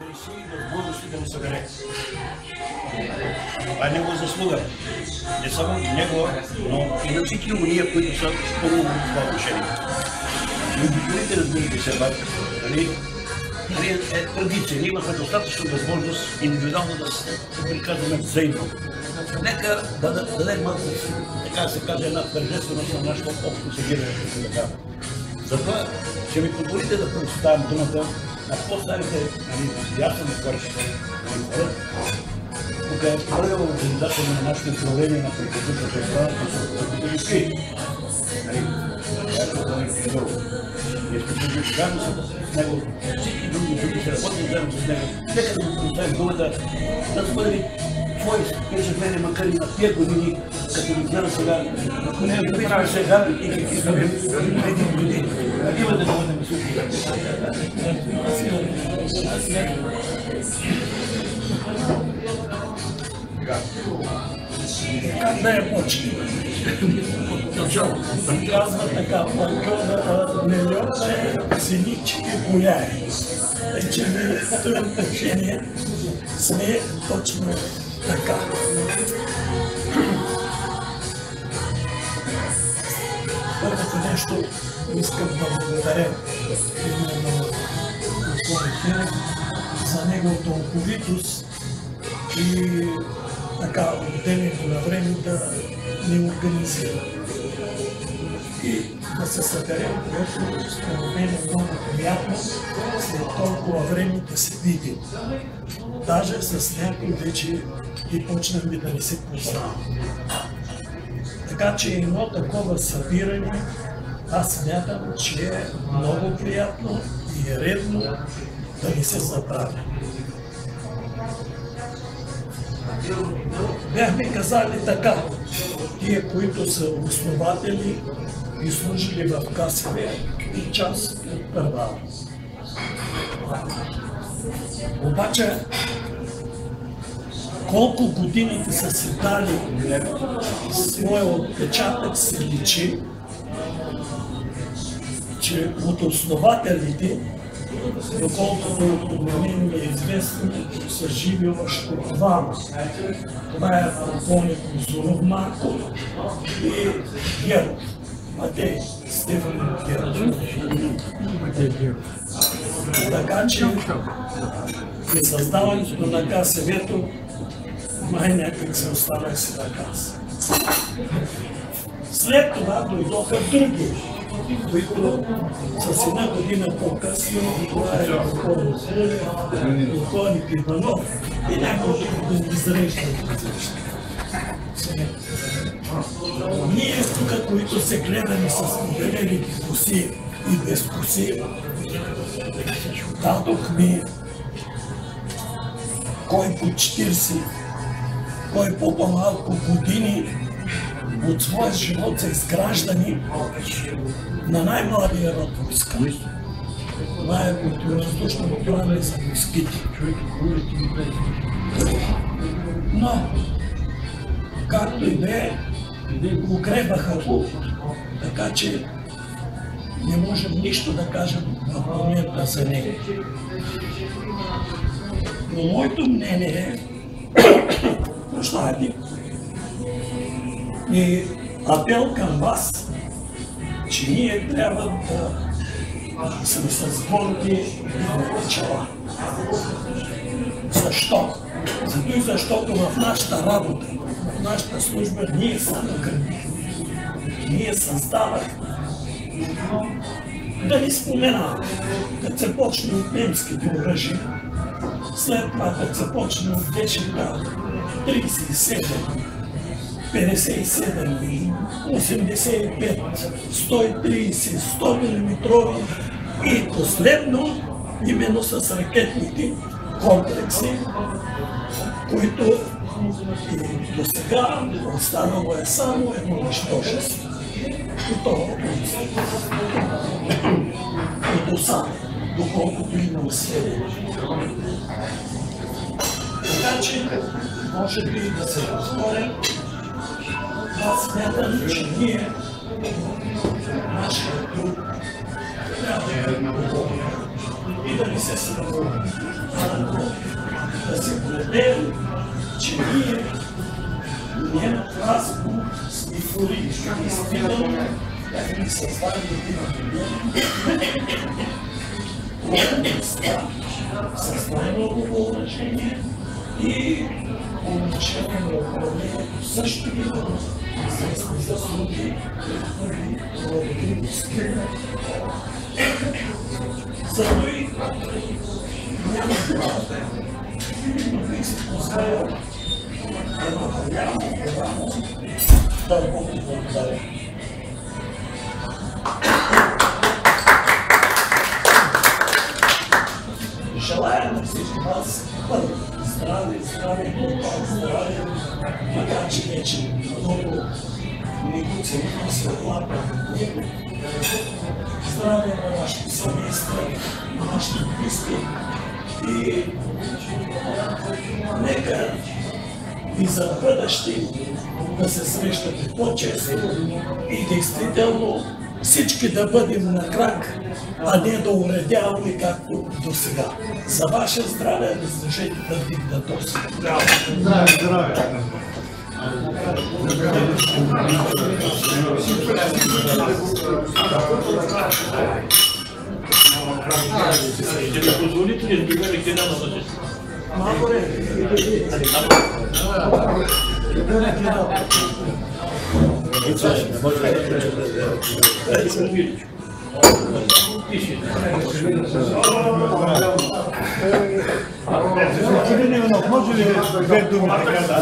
реши възможности да го събере. Това е негова заслуга. Не само негова, но и на всички уния, които са помогли в това отношение. Любителите, разбирате се, е традиция. Ние имахме достатъчно възможност индивидуално да се приказваме взаимно. Нека да дадем малко, така да се каже, една тържественост на нашето общо събиране. Затова ще ми позволите да предоставям думата на по-старите, ясно на хората. Тук е първият организатор на нашето управление на приказната страна, който ги скри. Если ще го изкарам с него, всички други, които ще работим заедно с него, нека да му предоставим думата да сподели твои впечатления, макар и на тия години, като ги гледам сега, ако не виждаме сега и какви са преди години. Имате да бъдем слушали. Как да я почнем? Казва така, милион синички бояри. Че в това отношение сме точно така. Първото нещо искам да благодаря именно господин Хилев за неговата упоритост и така отделението на време да ни организира. И да се съберем, което според мен е много приятно след толкова време да се видим. Даже с някой вече и почнахме да не се познаваме. Така че едно такова събиране, аз смятам, че е много приятно и е редно да не се забравя. Бяхме казали така, тия, които са основатели и служили в КСВ и част от първа. Обаче, колко годините са си дали своя отпечатък се личи, че от основателите, доколкото от мен е известно, са живи още двама. Това е полковник Зоров Марко и Геров. Матей Стефан Геров. Така че при създаването на КСВ-то май някак се останах си на каса. След това дойдоха други, които с една година по-късно, това е полковник Иванов и няколко да изреждат. Ние тук, които се гледаме с моделените коси и без коси, дадохме кой по 40, кой по-малко години от своя живот за изграждане на най-младия род войска. Това е противовъздушно отбрана за войските. Но, както и да е, укрепваха го, така че не можем нищо да кажем в момента за него. Но моето мнение е, прощавайте, и апел към вас, че ние трябва да сме с горди начала. Защо? Зато и защото в нашата работа, в нашата служба ние само градихме. Ние създавахме. Да не споменаваме, като се почне от немските оръжия, след това като се почне от ДШК 37, 57, 85, 130, 100 мм и последно именно с ракетните комплекси, които и до сега останало е само едно нищожество. И то и до само, доколкото имам сведения. Така че, може би да се разговорим, аз смятам, че ние, нашия труд, трябва да е много. и да ни се сработи. Да се предели, че ние нямаме разум с мифори, изпитано, как ни създали един с най-много въоръжение и отношение на управлението също има известни заслуги и благодарности. Зато и няма правда. Но бих се позволял едно голямо дълбоко благодаря. Желая на всички вас здраве, здраве, макар че вече много не го целим се отлапа от него. Здраве на нашите семейства, на нашите близки и нека и за бъдеще да се срещате по-често и действително всички да бъдем на крак, а не да уредяваме както до сега. За ваше здраве разрешете да вдигна този. Здраве! Ще ми позволите ли да ги вдигнете на вътре? Малко ли? Кирилов, може ли две думи така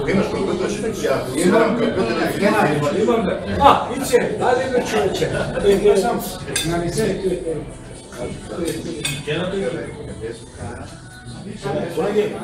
Имаш компютър, ще имам компютър. Ице, дай ме човече. Не съм. Нали се? Колеги,